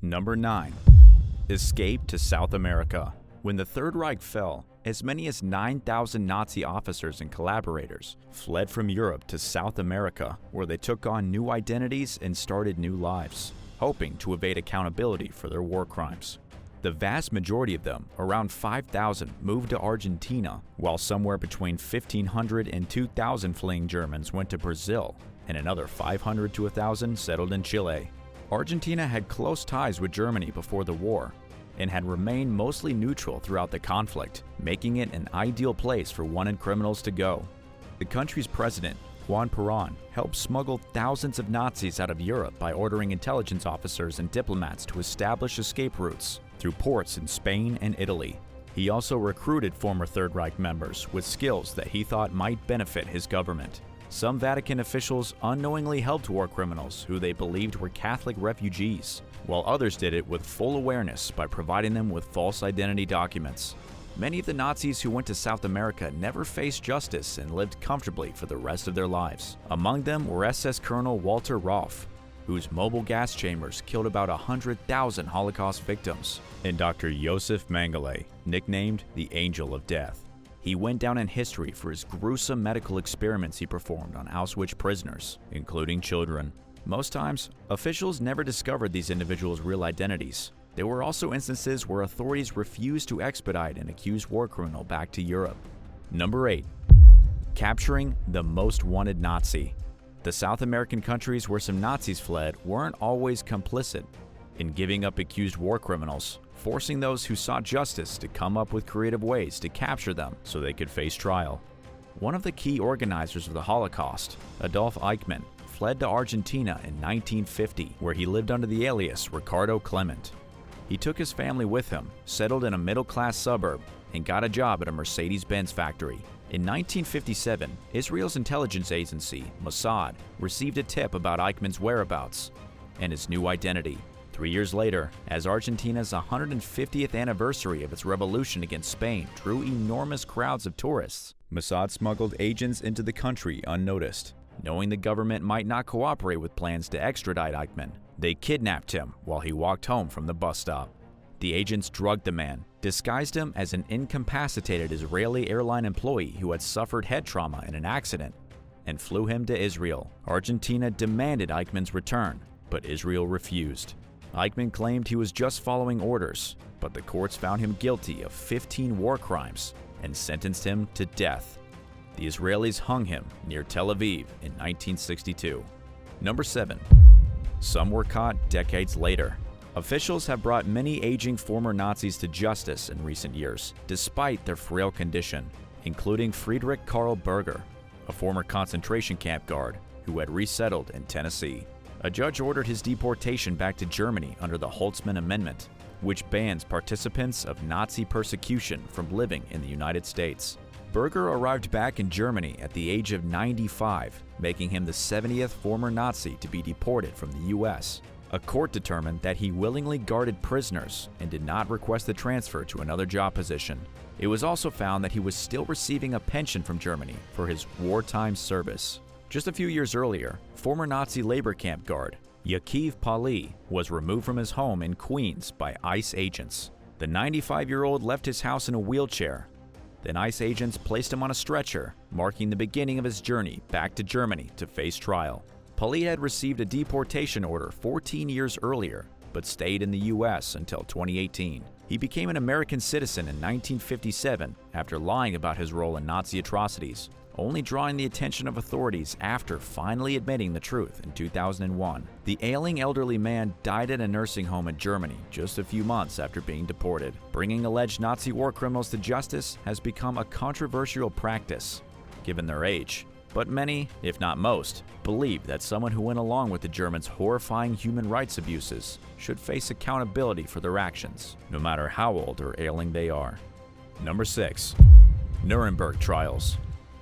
Number 9. Escape to South America. When the Third Reich fell, as many as 9,000 Nazi officers and collaborators fled from Europe to South America, where they took on new identities and started new lives, hoping to evade accountability for their war crimes. The vast majority of them, around 5,000, moved to Argentina, while somewhere between 1,500 and 2,000 fleeing Germans went to Brazil, and another 500 to 1,000 settled in Chile. Argentina had close ties with Germany before the war, and had remained mostly neutral throughout the conflict, making it an ideal place for wanted criminals to go. The country's president, Juan Perón, helped smuggle thousands of Nazis out of Europe by ordering intelligence officers and diplomats to establish escape routes through ports in Spain and Italy. He also recruited former Third Reich members with skills that he thought might benefit his government. Some Vatican officials unknowingly helped war criminals who they believed were Catholic refugees, while others did it with full awareness by providing them with false identity documents. Many of the Nazis who went to South America never faced justice and lived comfortably for the rest of their lives. Among them were SS Colonel Walter Rauff, whose mobile gas chambers killed about 100,000 Holocaust victims, and Dr. Josef Mengele, nicknamed the Angel of Death. He went down in history for his gruesome medical experiments he performed on Auschwitz prisoners, including children. Most times, officials never discovered these individuals' real identities. There were also instances where authorities refused to extradite an accused war criminal back to Europe. Number 8. Capturing the most wanted Nazi. The South American countries where some Nazis fled weren't always complicit in giving up accused war criminals, forcing those who sought justice to come up with creative ways to capture them so they could face trial. One of the key organizers of the Holocaust, Adolf Eichmann, fled to Argentina in 1950, where he lived under the alias Ricardo Clement. He took his family with him, settled in a middle-class suburb, and got a job at a Mercedes-Benz factory. In 1957, Israel's intelligence agency, Mossad, received a tip about Eichmann's whereabouts and his new identity. 3 years later, as Argentina's 150th anniversary of its revolution against Spain drew enormous crowds of tourists, Mossad smuggled agents into the country unnoticed. Knowing the government might not cooperate with plans to extradite Eichmann, they kidnapped him while he walked home from the bus stop. The agents drugged the man, disguised him as an incapacitated Israeli airline employee who had suffered head trauma in an accident, and flew him to Israel. Argentina demanded Eichmann's return, but Israel refused. Eichmann claimed he was just following orders, but the courts found him guilty of 15 war crimes and sentenced him to death. The Israelis hung him near Tel Aviv in 1962. Number 7. Some were caught decades later. Officials have brought many aging former Nazis to justice in recent years, despite their frail condition, including Friedrich Karl Berger, a former concentration camp guard who had resettled in Tennessee. A judge ordered his deportation back to Germany under the Holtzman Amendment, which bans participants of Nazi persecution from living in the United States. Berger arrived back in Germany at the age of 95, making him the 70th former Nazi to be deported from the U.S. A court determined that he willingly guarded prisoners and did not request a transfer to another job position. It was also found that he was still receiving a pension from Germany for his wartime service. Just a few years earlier, former Nazi labor camp guard Jakiw Palij was removed from his home in Queens by ICE agents. The 95-year-old left his house in a wheelchair. Then ICE agents placed him on a stretcher, marking the beginning of his journey back to Germany to face trial. Palij had received a deportation order 14 years earlier, but stayed in the U.S. until 2018. He became an American citizen in 1957 after lying about his role in Nazi atrocities, only drawing the attention of authorities after finally admitting the truth in 2001. The ailing elderly man died at a nursing home in Germany just a few months after being deported. Bringing alleged Nazi war criminals to justice has become a controversial practice, given their age. But many, if not most, believe that someone who went along with the Germans' horrifying human rights abuses should face accountability for their actions, no matter how old or ailing they are. Number 6. Nuremberg Trials.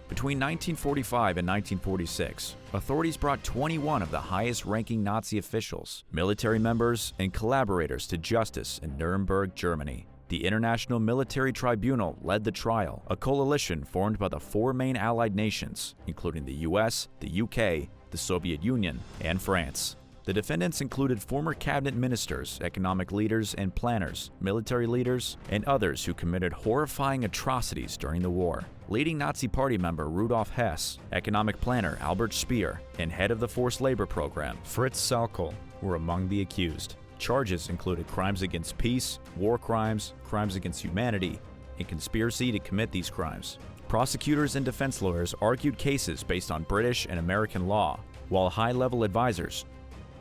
Between 1945 and 1946, authorities brought 21 of the highest-ranking Nazi officials, military members, and collaborators to justice in Nuremberg, Germany. The International Military Tribunal led the trial, a coalition formed by the 4 main Allied nations, including the US, the UK, the Soviet Union, and France. The defendants included former cabinet ministers, economic leaders and planners, military leaders, and others who committed horrifying atrocities during the war. Leading Nazi Party member Rudolf Hess, economic planner Albert Speer, and head of the forced labor program Fritz Sauckel were among the accused. Charges included crimes against peace, war crimes, crimes against humanity, and conspiracy to commit these crimes. Prosecutors and defense lawyers argued cases based on British and American law, while high-level advisors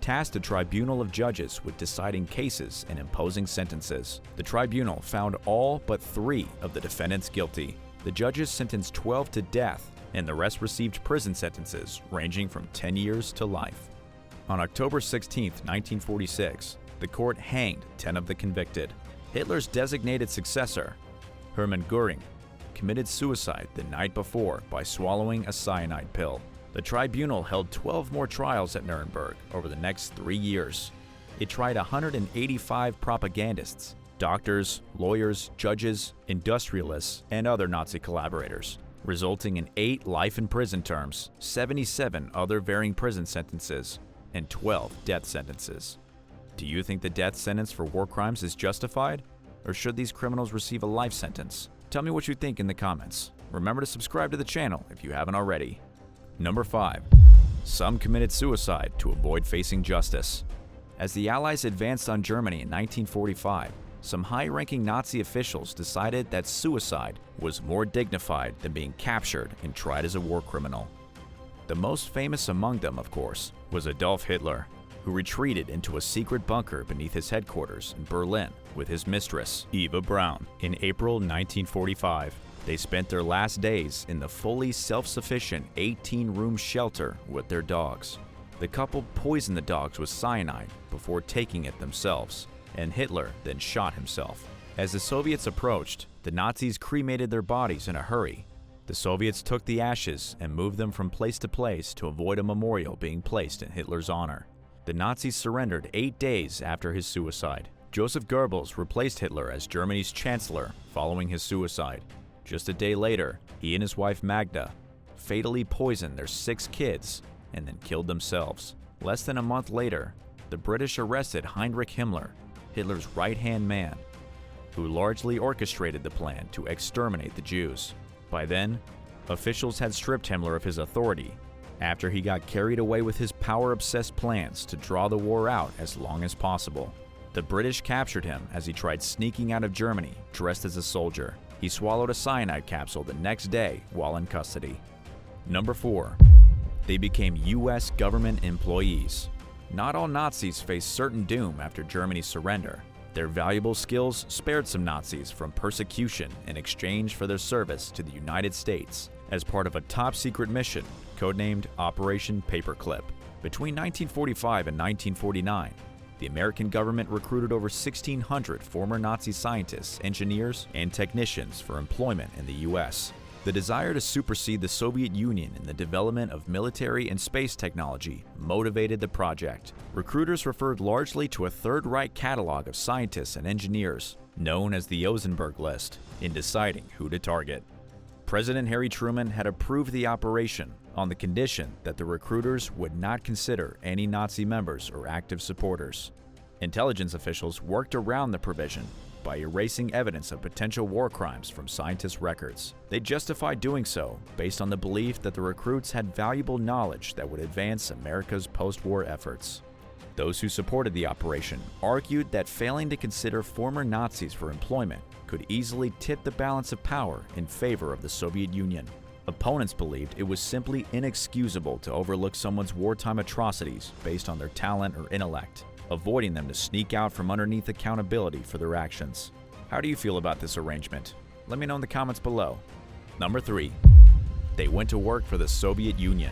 tasked a tribunal of judges with deciding cases and imposing sentences. The tribunal found all but 3 of the defendants guilty. The judges sentenced 12 to death, and the rest received prison sentences ranging from 10 years to life. On October 16, 1946, the court hanged 10 of the convicted. Hitler's designated successor, Hermann Göring, committed suicide the night before by swallowing a cyanide pill. The tribunal held 12 more trials at Nuremberg over the next 3 years. It tried 185 propagandists, doctors, lawyers, judges, industrialists, and other Nazi collaborators, resulting in 8 life in prison terms, 77 other varying prison sentences, and 12 death sentences. Do you think the death sentence for war crimes is justified? Or should these criminals receive a life sentence? Tell me what you think in the comments. Remember to subscribe to the channel if you haven't already. Number 5. Some committed suicide to avoid facing justice. As the Allies advanced on Germany in 1945, some high-ranking Nazi officials decided that suicide was more dignified than being captured and tried as a war criminal. The most famous among them, of course, was Adolf Hitler, who retreated into a secret bunker beneath his headquarters in Berlin with his mistress, Eva Braun. In April 1945, they spent their last days in the fully self-sufficient 18-room shelter with their dogs. The couple poisoned the dogs with cyanide before taking it themselves, and Hitler then shot himself. As the Soviets approached, the Nazis cremated their bodies in a hurry. The Soviets took the ashes and moved them from place to place to avoid a memorial being placed in Hitler's honor. The Nazis surrendered 8 days after his suicide. Joseph Goebbels replaced Hitler as Germany's chancellor following his suicide. Just a day later, he and his wife Magda fatally poisoned their 6 kids and then killed themselves. Less than a month later, the British arrested Heinrich Himmler, Hitler's right-hand man, who largely orchestrated the plan to exterminate the Jews. By then, officials had stripped Himmler of his authority after he got carried away with his power-obsessed plans to draw the war out as long as possible. The British captured him as he tried sneaking out of Germany dressed as a soldier. He swallowed a cyanide capsule the next day while in custody. Number 4. They became U.S. government employees. Not all Nazis faced certain doom after Germany's surrender. Their valuable skills spared some Nazis from persecution in exchange for their service to the United States as part of a top-secret mission codenamed Operation Paperclip. Between 1945 and 1949, the American government recruited over 1,600 former Nazi scientists, engineers, and technicians for employment in the U.S. The desire to supersede the Soviet Union in the development of military and space technology motivated the project. Recruiters referred largely to a Third Reich catalog of scientists and engineers, known as the Ozenberg List, in deciding who to target. President Harry Truman had approved the operation on the condition that the recruiters would not consider any Nazi members or active supporters. Intelligence officials worked around the provision by erasing evidence of potential war crimes from scientists' records. They justified doing so based on the belief that the recruits had valuable knowledge that would advance America's post-war efforts. Those who supported the operation argued that failing to consider former Nazis for employment could easily tip the balance of power in favor of the Soviet Union. Opponents believed it was simply inexcusable to overlook someone's wartime atrocities based on their talent or intellect, avoiding them to sneak out from underneath accountability for their actions. How do you feel about this arrangement? Let me know in the comments below. Number 3. They went to work for the Soviet Union.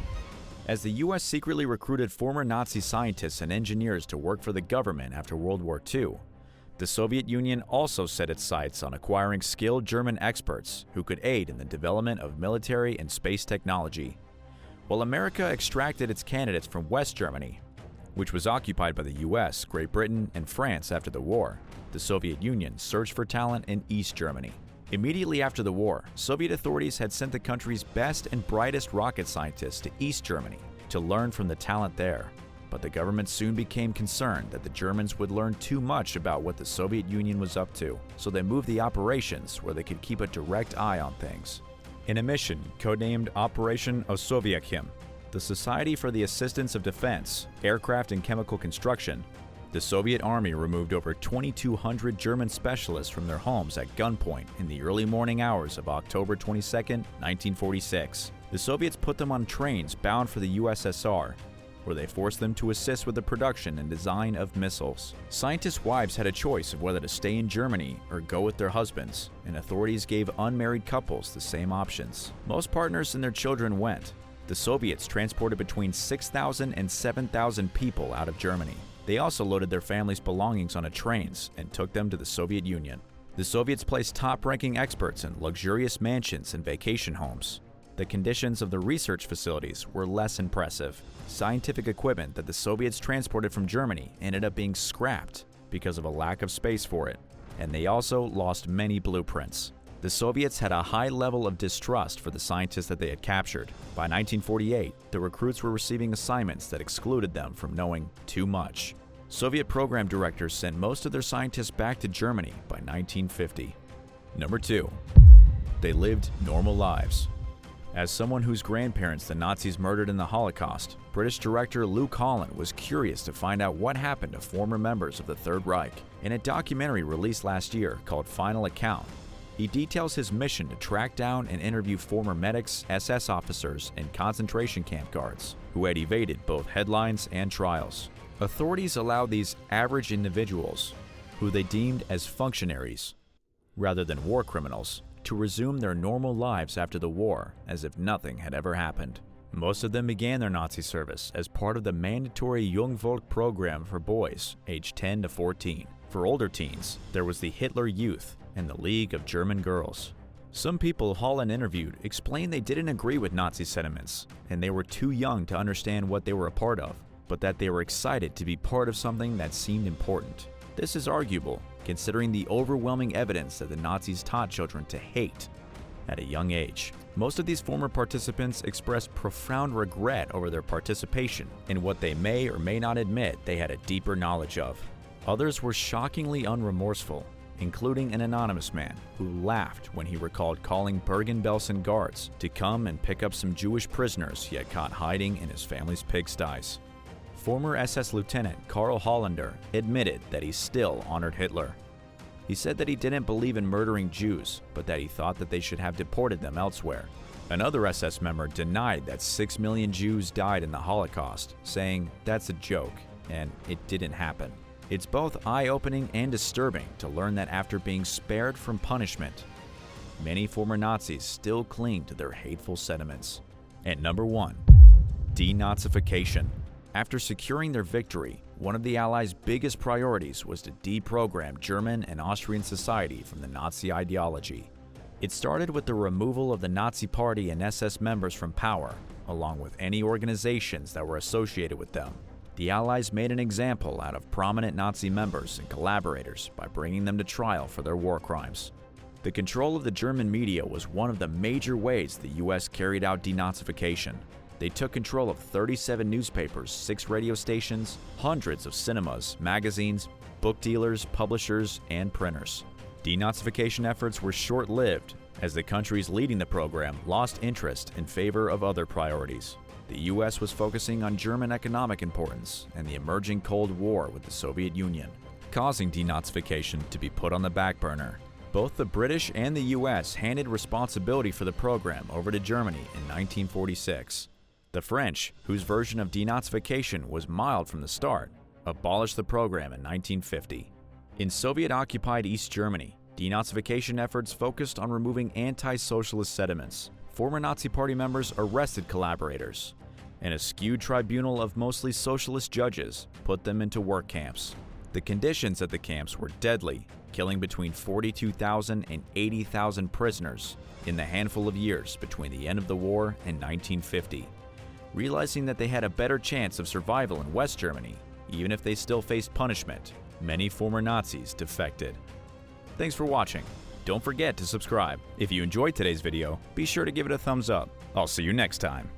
As the U.S. secretly recruited former Nazi scientists and engineers to work for the government after World War II, the Soviet Union also set its sights on acquiring skilled German experts who could aid in the development of military and space technology. While America extracted its candidates from West Germany, which was occupied by the US, Great Britain, and France after the war, the Soviet Union searched for talent in East Germany. Immediately after the war, Soviet authorities had sent the country's best and brightest rocket scientists to East Germany to learn from the talent there. but the government soon became concerned that the Germans would learn too much about what the Soviet Union was up to, so they moved the operations where they could keep a direct eye on things. In a mission codenamed Operation Osowiekim, the Society for the Assistance of Defense, Aircraft and Chemical Construction, the Soviet Army removed over 2,200 German specialists from their homes at gunpoint in the early morning hours of October 22, 1946. The Soviets put them on trains bound for the USSR, where they forced them to assist with the production and design of missiles. Scientists' wives had a choice of whether to stay in Germany or go with their husbands, and authorities gave unmarried couples the same options. Most partners and their children went. The Soviets transported between 6,000 and 7,000 people out of Germany. They also loaded their families' belongings onto trains and took them to the Soviet Union. The Soviets placed top-ranking experts in luxurious mansions and vacation homes. The conditions of the research facilities were less impressive. Scientific equipment that the Soviets transported from Germany ended up being scrapped because of a lack of space for it, and they also lost many blueprints. The Soviets had a high level of distrust for the scientists that they had captured. By 1948, the recruits were receiving assignments that excluded them from knowing too much. Soviet program directors sent most of their scientists back to Germany by 1950. Number 2. They lived normal lives. As someone whose grandparents the Nazis murdered in the Holocaust, British director Holland was curious to find out what happened to former members of the Third Reich. In a documentary released last year called Final Account, he details his mission to track down and interview former medics, SS officers, and concentration camp guards who had evaded both headlines and trials. Authorities allowed these average individuals, who they deemed as functionaries rather than war criminals, to resume their normal lives after the war as if nothing had ever happened. Most of them began their Nazi service as part of the mandatory Jungvolk program for boys aged 10 to 14. For older teens, there was the Hitler Youth and the League of German Girls. Some people Holland interviewed explained they didn't agree with Nazi sentiments, and they were too young to understand what they were a part of, but that they were excited to be part of something that seemed important. This is arguable, considering the overwhelming evidence that the Nazis taught children to hate at a young age. Most of these former participants expressed profound regret over their participation in what they may or may not admit they had a deeper knowledge of. Others were shockingly unremorseful, including an anonymous man who laughed when he recalled calling Bergen-Belsen guards to come and pick up some Jewish prisoners he had caught hiding in his family's pigsties. Former SS Lieutenant Karl Hollander admitted that he still honored Hitler. He said that he didn't believe in murdering Jews, but that he thought that they should have deported them elsewhere. Another SS member denied that 6 million Jews died in the Holocaust, saying that's a joke, and it didn't happen. It's both eye-opening and disturbing to learn that after being spared from punishment, many former Nazis still cling to their hateful sentiments. At number 1, denazification. After securing their victory, one of the Allies' biggest priorities was to deprogram German and Austrian society from the Nazi ideology. It started with the removal of the Nazi Party and SS members from power, along with any organizations that were associated with them. The Allies made an example out of prominent Nazi members and collaborators by bringing them to trial for their war crimes. The control of the German media was one of the major ways the US carried out denazification. They took control of 37 newspapers, 6 radio stations, hundreds of cinemas, magazines, book dealers, publishers, and printers. Denazification efforts were short-lived, as the countries leading the program lost interest in favor of other priorities. The US was focusing on German economic importance and the emerging Cold War with the Soviet Union, causing denazification to be put on the back burner. Both the British and the US handed responsibility for the program over to Germany in 1946. The French, whose version of denazification was mild from the start, abolished the program in 1950. In Soviet-occupied East Germany, denazification efforts focused on removing anti-socialist sentiments. Former Nazi Party members arrested collaborators, and a skewed tribunal of mostly socialist judges put them into work camps. The conditions at the camps were deadly, killing between 42,000 and 80,000 prisoners in the handful of years between the end of the war and 1950. Realizing that they had a better chance of survival in West Germany, even if they still faced punishment, many former Nazis defected. Thanks for watching. Don't forget to subscribe. If you enjoyed today's video, be sure to give it a thumbs up. I'll see you next time.